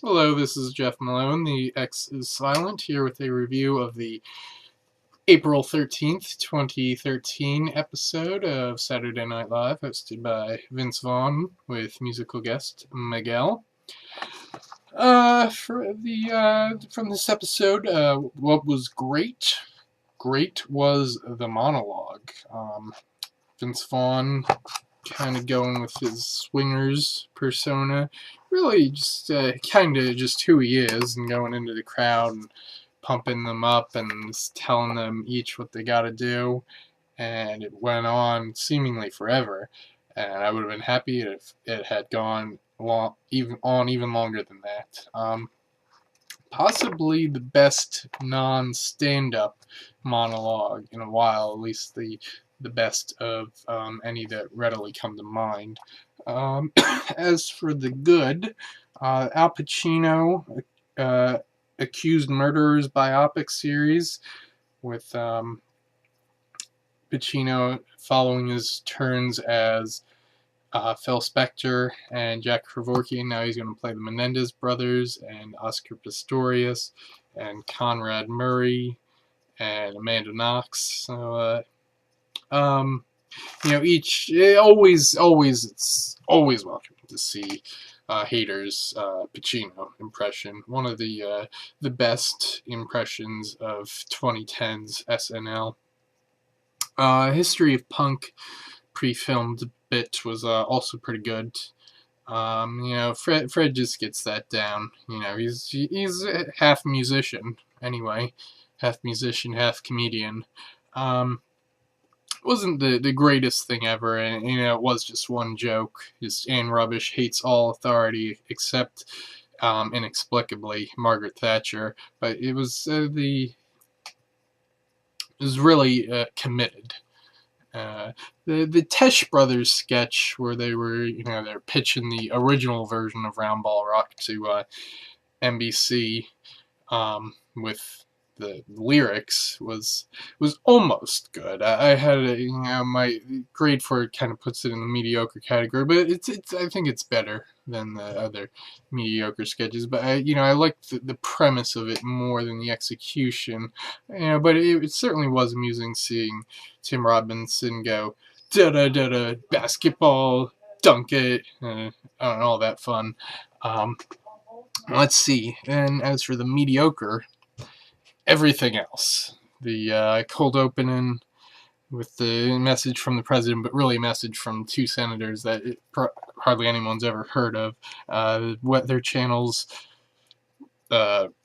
Hello, this is Jeff Malone. The X is silent here with a review of the April 13th, 2013 episode of Saturday Night Live, hosted by Vince Vaughn with musical guest Miguel. From this episode, what was great was the monologue. Vince Vaughn kind of going with his swingers persona, really just kind of just who he is, and going into the crowd and pumping them up and just telling them each what they got to do. And it went on seemingly forever, and I would have been happy if it had gone even longer than that. Possibly the best non-stand-up monologue in a while, at least the best of any that readily come to mind. As for the good, Al Pacino Accused Murderers biopic series with Pacino following his turns as Phil Spector and Jack Kevorkian. Now he's going to play the Menendez brothers and Oscar Pistorius and Conrad Murray and Amanda Knox. So it's always welcome to see Hader's Pacino impression. One of the best impressions of 2010's SNL. History of Punk pre-filmed bit was also pretty good. Fred just gets that down. He's half musician anyway, half musician, half comedian. Wasn't the greatest thing ever, and it was just one joke. Just Anne Rubbish hates all authority except inexplicably Margaret Thatcher, but it was really committed. The Tesh Brothers sketch where they were they're pitching the original version of Round Ball Rock to NBC with the lyrics was almost good. I had my grade for it kind of puts it in the mediocre category, but it's I think it's better than the other mediocre sketches. But I liked the premise of it more than the execution. But it certainly was amusing seeing Tim Robinson go da da da da basketball, dunk it, and all that fun. Let's see. And as for the mediocre, everything else. The cold opening with the message from the president, but really a message from two senators that hardly anyone's ever heard of. Their Channel's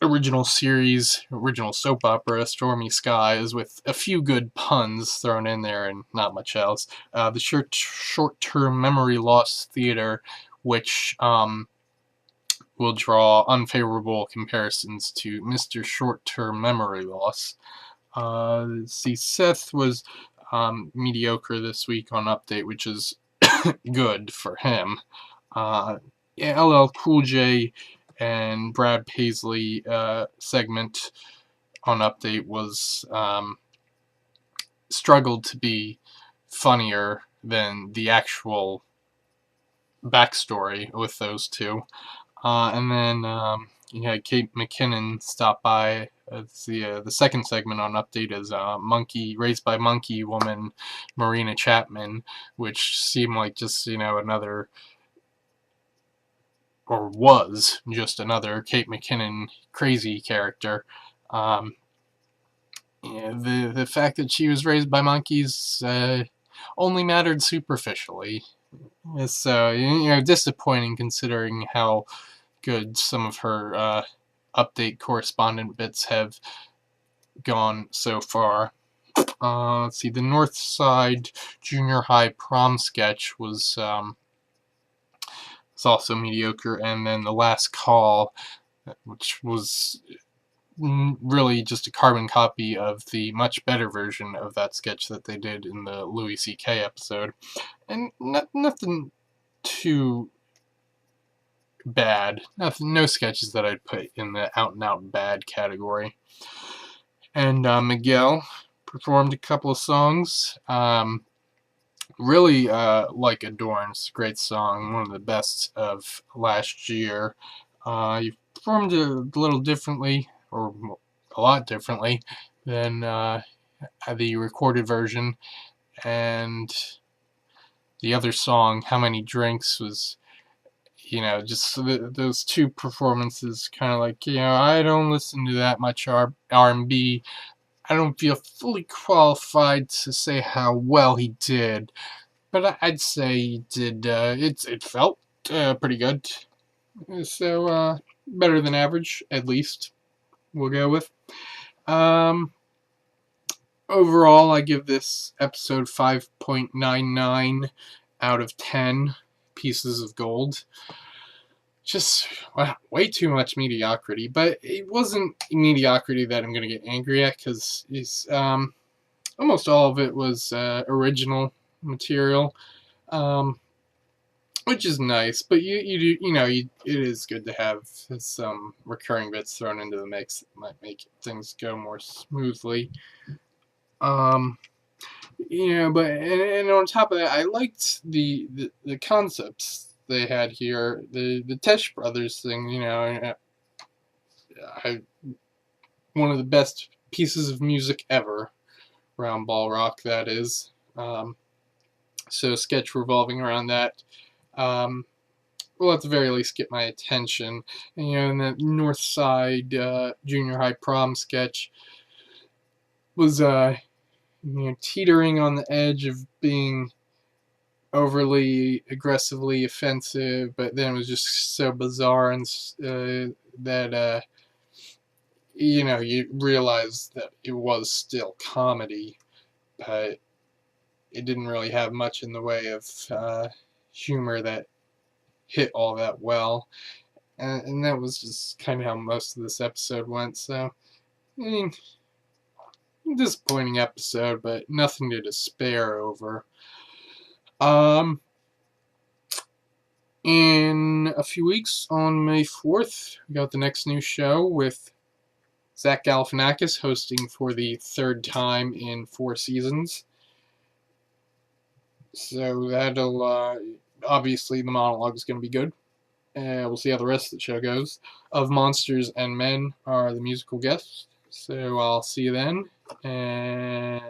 original soap opera, Stormy Skies, with a few good puns thrown in there and not much else. The short-term memory loss theater, which will draw unfavorable comparisons to Mr. Short-Term Memory Loss. Seth was mediocre this week on Update, which is good for him. LL Cool J and Brad Paisley segment on Update was struggled to be funnier than the actual backstory with those two. And then you had Kate McKinnon stop by. The second segment on Update is Raised by Monkey woman Marina Chapman, which seemed like just another, or was just another Kate McKinnon crazy character. The fact that she was raised by monkeys only mattered superficially. It's disappointing considering how good some of her Update correspondent bits have gone so far. Let's see, the North Side Junior High prom sketch was also mediocre, and then The Last Call, which was really just a carbon copy of the much better version of that sketch that they did in the Louis C.K. episode, and nothing too bad. No sketches that I'd put in the out-and-out bad category. And Miguel performed a couple of songs. Really like Adorn's great song, one of the best of last year. He performed a little differently, or a lot differently, than the recorded version, and the other song, How Many Drinks, was, just those two performances, kind of like, I don't listen to that much R&B. I don't feel fully qualified to say how well he did, but I'd say he did. It felt pretty good. So better than average, at least. We'll go with. Um, Overall, I give this episode 5.99 out of 10 pieces of gold. Just way too much mediocrity, but it wasn't mediocrity that I'm gonna get angry at, because it's almost all of it was original material, um, which is nice. But it is good to have some recurring bits thrown into the mix that might make things go more smoothly. Um, but and on top of that, I liked the concepts they had here. The Tesh Brothers thing, I one of the best pieces of music ever, round ball rock, that is. So a sketch revolving around that will at the very least get my attention. And, in the North Side junior high prom sketch was teetering on the edge of being overly aggressively offensive, but then it was just so bizarre, and that you realize that it was still comedy, but it didn't really have much in the way of humor that hit all that well, and that was just kind of how most of this episode went. So, I mean, disappointing episode, but nothing to despair over. In a few weeks, on May 4th, we got the next new show with Zach Galifianakis hosting for the third time in 4 seasons. So that'll, obviously the monologue is going to be good. We'll see how the rest of the show goes. Of Monsters and Men are the musical guests. So I'll see you then. And